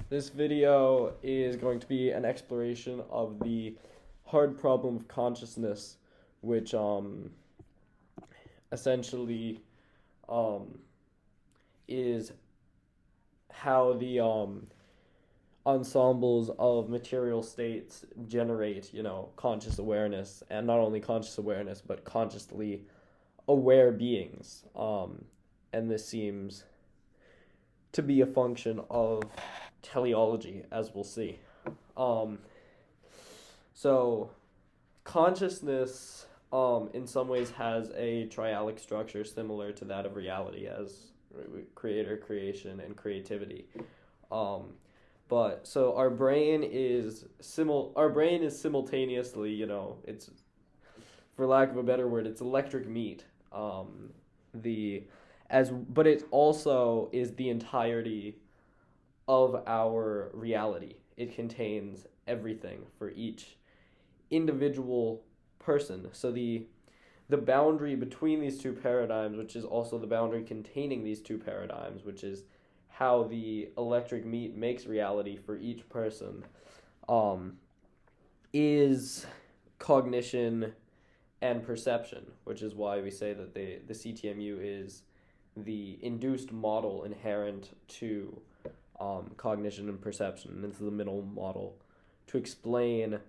This video is going to be an exploration of the hard problem of consciousness, which essentially is how the ensembles of material states generate, conscious awareness, and not only conscious awareness, but consciously aware beings. And this seems to be a function of teleology, as we'll see. So consciousness, in some ways, has a triadic structure similar to that of reality, as creator, creation, and creativity. But so our brain is simultaneously, it's, for lack of a better word, it's electric meat. But it also is the entirety of our reality. It contains everything for each individual person. So the boundary between these two paradigms, which is also the boundary containing these two paradigms, which is how the electric meat makes reality for each person, is cognition and perception, which is why we say that the CTMU is the induced model inherent to cognition and perception, and it's the middle model to explain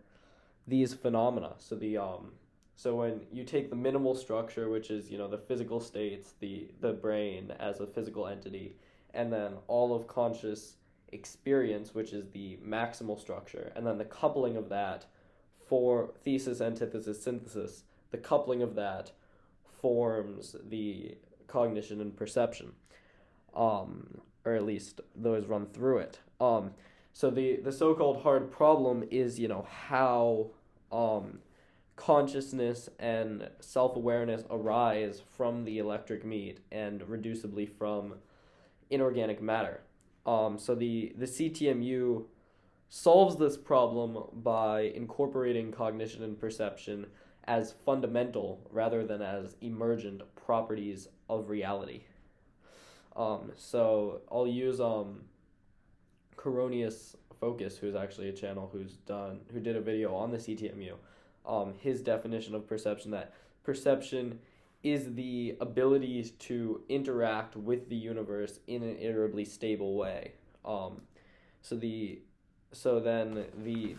these phenomena. So when you take the minimal structure, which is the physical states, the brain as a physical entity, and then all of conscious experience, which is the maximal structure, and then the coupling of that for thesis, antithesis, synthesis, the coupling of that forms the cognition and perception, or at least those run through it. So the so-called hard problem is how consciousness and self-awareness arise from the electric meat and reducibly from inorganic matter. So the CTMU solves this problem by incorporating cognition and perception as fundamental rather than as emergent properties of reality. So I'll use Coronius Focus, who's actually a channel who did a video on the CTMU. His definition of perception, that perception is the ability to interact with the universe in an iterably stable way.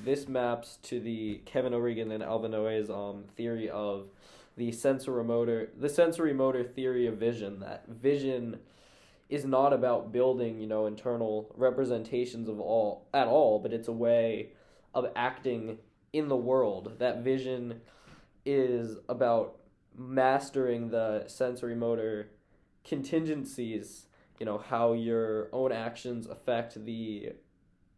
This maps to the Kevin O'Regan and Alvin Noé's theory of the sensory motor theory of vision. That vision is not about building, internal representations at all, but it's a way of acting in the world. That vision is about mastering the sensory motor contingencies, how your own actions affect the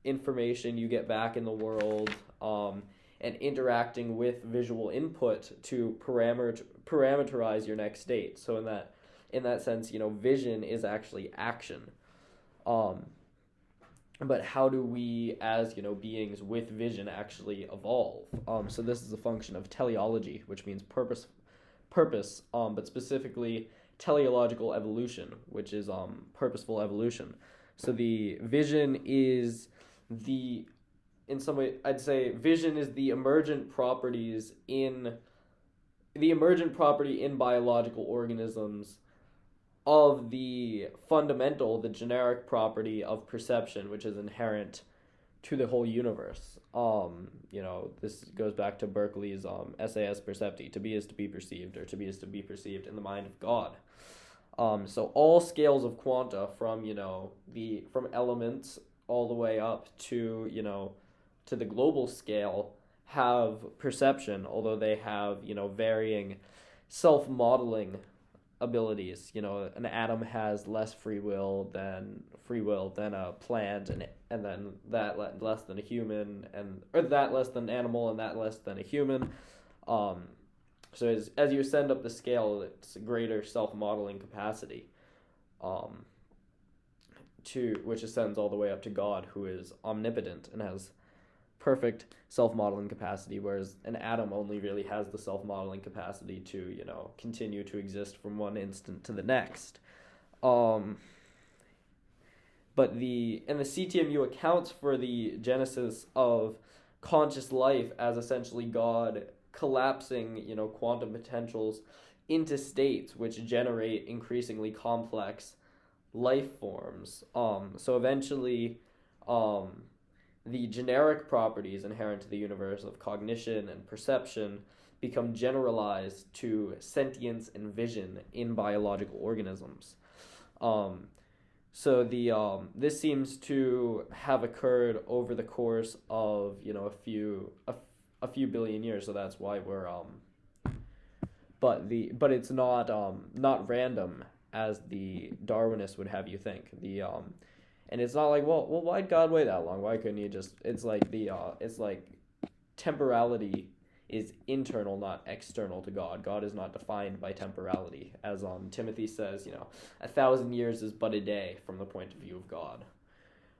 information you get back in the world, and interacting with visual input to parameterize your next state. So in that sense, vision is actually action. But how do we, as beings with vision, actually evolve? So this is a function of teleology, which means purpose, but specifically teleological evolution, which is purposeful evolution. So the vision is in some way, I'd say vision is the emergent property in biological organisms of the generic property of perception, which is inherent to the whole universe. This goes back to Berkeley's SAS Percepti, to be is to be perceived, or to be is to be perceived in the mind of God. So all scales of quanta from elements all the way up to to the global scale have perception, although they have varying self-modeling abilities. An atom has less free will than a plant, and then that less than a human, or that less than an animal, and that less than a human. So as you ascend up the scale, it's a greater self-modeling capacity, which ascends all the way up to God, who is omnipotent and has perfect self-modeling capacity, whereas an atom only really has the self-modeling capacity to continue to exist from one instant to the next. But the CTMU accounts for the genesis of conscious life as essentially God collapsing, quantum potentials into states which generate increasingly complex life forms. So eventually, the generic properties inherent to the universe of cognition and perception become generalized to sentience and vision in biological organisms. So this seems to have occurred over the course of a few billion years. So that's why we're but it's not random as the Darwinists would have you think. And it's not like well why'd God wait that long? Why couldn't he just? It's like temporality is internal, not external to God. God is not defined by temporality, as Timothy says. 1,000 years is but a day from the point of view of God.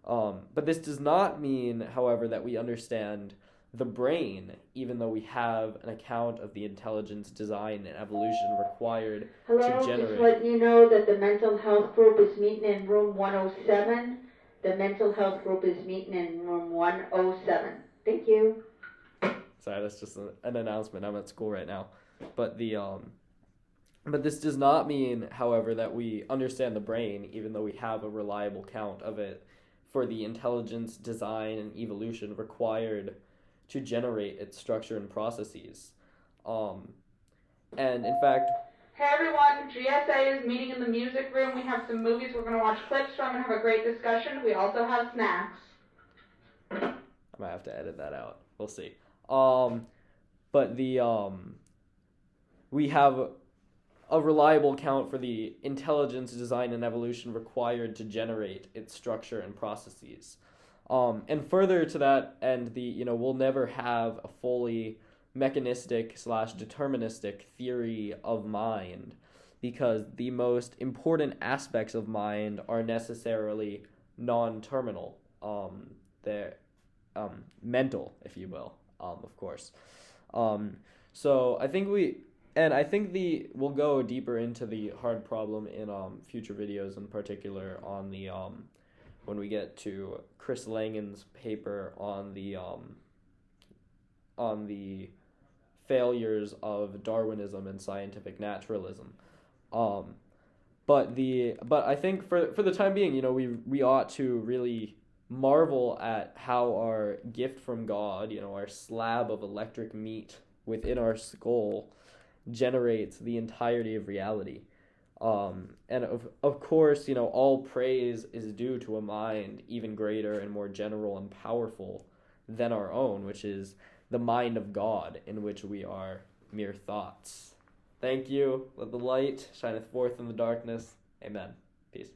But this does not mean, however, that we understand the brain, even though we have an account of the intelligence, design, and evolution required to generate. Just letting you know that the mental health group is meeting in room 107. The mental health group is meeting in room 107. Thank you. Sorry, that's just an announcement. I'm at school right now. But but this does not mean, however, that we understand the brain, even though we have a reliable count of it for the intelligence, design, and evolution required to generate its structure and processes. And in fact... Hey everyone, GSA is meeting in the music room. We have some movies we're going to watch clips from and have a great discussion. We also have snacks. I might have to edit that out. We'll see. But we have a reliable count for the intelligence, design, and evolution required to generate its structure and processes. And further to that end, we'll never have a fully mechanistic / deterministic theory of mind, because the most important aspects of mind are necessarily non-terminal. They're mental, if you will. Of course. So I think we'll go deeper into the hard problem in future videos, in particular on the when we get to Chris Langan's paper on the failures of Darwinism and scientific naturalism. But I think for the time being, we ought to really marvel at how our gift from God, our slab of electric meat within our skull, generates the entirety of reality. And of course, all praise is due to a mind even greater and more general and powerful than our own, which is the mind of God, in which we are mere thoughts. Thank you. Let the light shineth forth in the darkness. Amen. Peace.